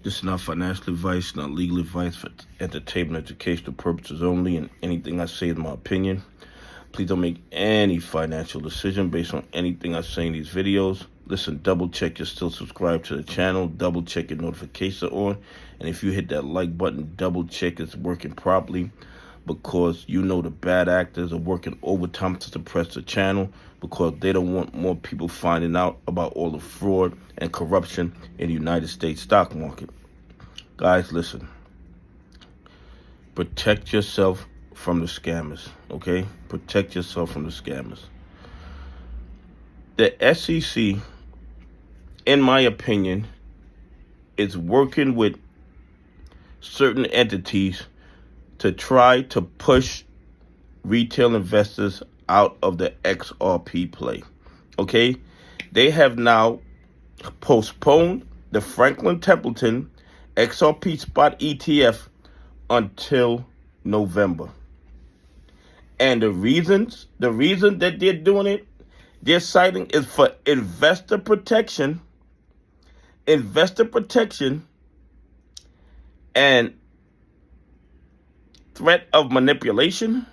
This is not financial advice, not legal advice, for entertainment, educational purposes only, and anything I say is my opinion. Please don't make any financial decision based on anything I say in these videos. Listen, double check you're still subscribed to the channel, double check your notifications are on, and if you hit that like button, double check it's working properly, because you know the bad actors are working overtime to suppress the channel because they don't want more people finding out about all the fraud and corruption in the United States stock market. Guys, listen. Protect yourself from the scammers, okay? Protect yourself from the scammers. The SEC, in my opinion, is working with certain entities to try to push retail investors out of the XRP play, okay? They have now postponed the Franklin Templeton XRP spot ETF until November. And the reason that they're doing it, they're citing is for investor protection, and threat of manipulation.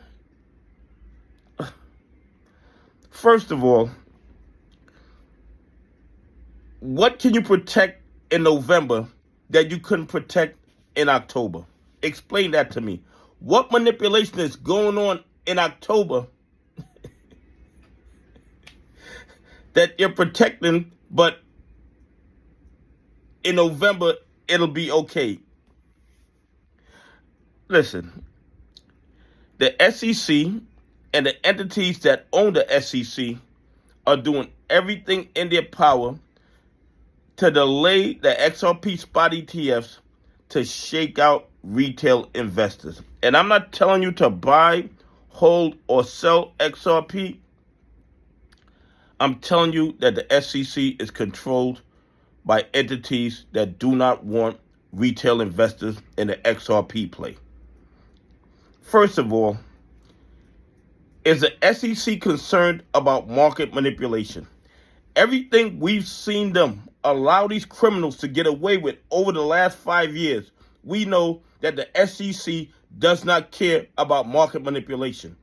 First of all, what can you protect in November that you couldn't protect in October? Explain that to me. What manipulation is going on in October that you're protecting, but in November it'll be okay? Listen, the SEC and the entities that own the SEC are doing everything in their power to delay the XRP spot ETFs to shake out retail investors. And I'm not telling you to buy, hold, or sell XRP. I'm telling you that the SEC is controlled by entities that do not want retail investors in the XRP play. First of all, is the SEC concerned about market manipulation? Everything we've seen them allow these criminals to get away with over the last 5 years, we know that the SEC does not care about market manipulation.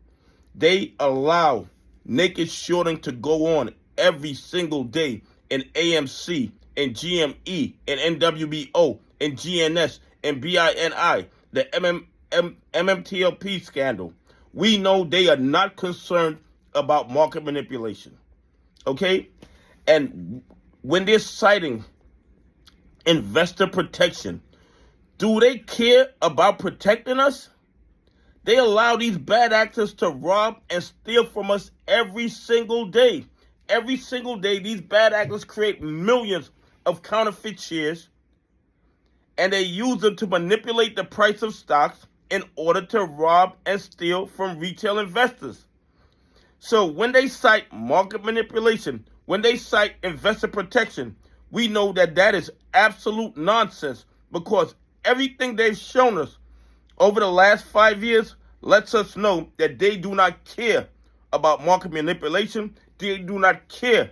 They allow naked shorting to go on every single day in AMC, in GME, in NWBO, in GNS, in BINI, the MMTLP scandal. We know they are not concerned about market manipulation, okay? And when they're citing investor protection, do they care about protecting us? They allow these bad actors to rob and steal from us every single day. Every single day, these bad actors create millions of counterfeit shares, and they use them to manipulate the price of stocks in order to rob and steal from retail investors. So when they cite market manipulation, when they cite investor protection, we know that that is absolute nonsense, because everything they've shown us over the last 5 years lets us know that they do not care about market manipulation. They do not care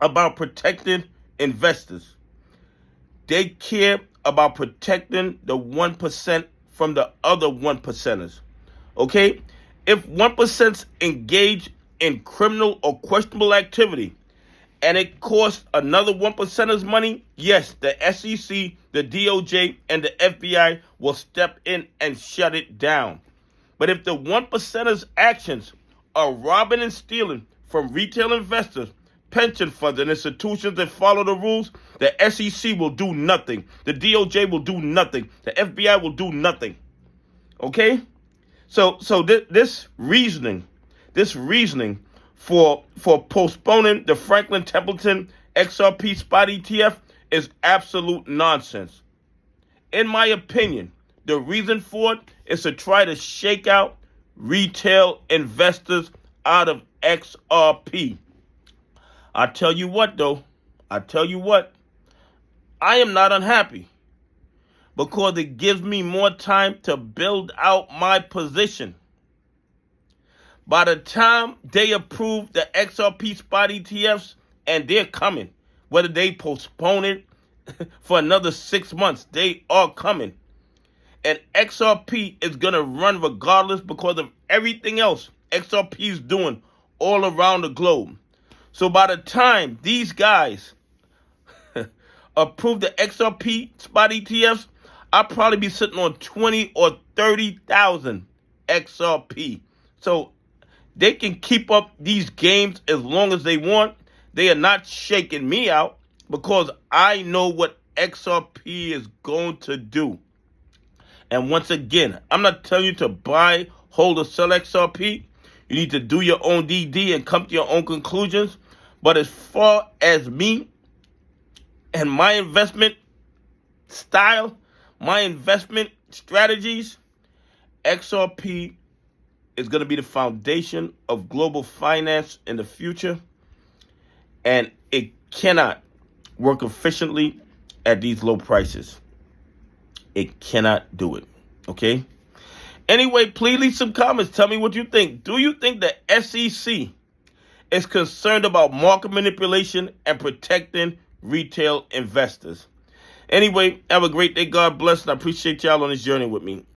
about protecting investors. They care about protecting the 1% from the other 1%ers. Okay? If 1% engage in criminal or questionable activity and it costs another 1%ers money, yes, the SEC, the DOJ, and the FBI will step in and shut it down. But if the 1%ers' actions are robbing and stealing from retail investors, pension funds, and institutions that follow the rules, the SEC will do nothing. The DOJ will do nothing. The FBI will do nothing. Okay? So this reasoning for postponing the Franklin Templeton XRP spot ETF is absolute nonsense. In my opinion, the reason for it is to try to shake out retail investors out of XRP. I tell you what, though. I am not unhappy, because it gives me more time to build out my position. By the time they approve the XRP spot ETFs, and they're coming, whether they postpone it, for another 6 months. They are coming. And XRP is going to run regardless because of everything else XRP is doing all around the globe. So by the time these guys approve the XRP spot ETFs, I'll probably be sitting on 20 or 30,000 XRP. So they can keep up these games as long as they want. They are not shaking me out because I know what XRP is going to do. And once again, I'm not telling you to buy, hold, or sell XRP. You need to do your own DD and come to your own conclusions. But as far as me and my investment style, my investment strategies, XRP is going to be the foundation of global finance in the future. And it cannot work efficiently at these low prices. It cannot do it. Okay? Anyway, please leave some comments. Tell me what you think. Do you think the SEC is concerned about market manipulation and protecting retail investors? Anyway, have a great day. God bless, and I appreciate y'all on this journey with me.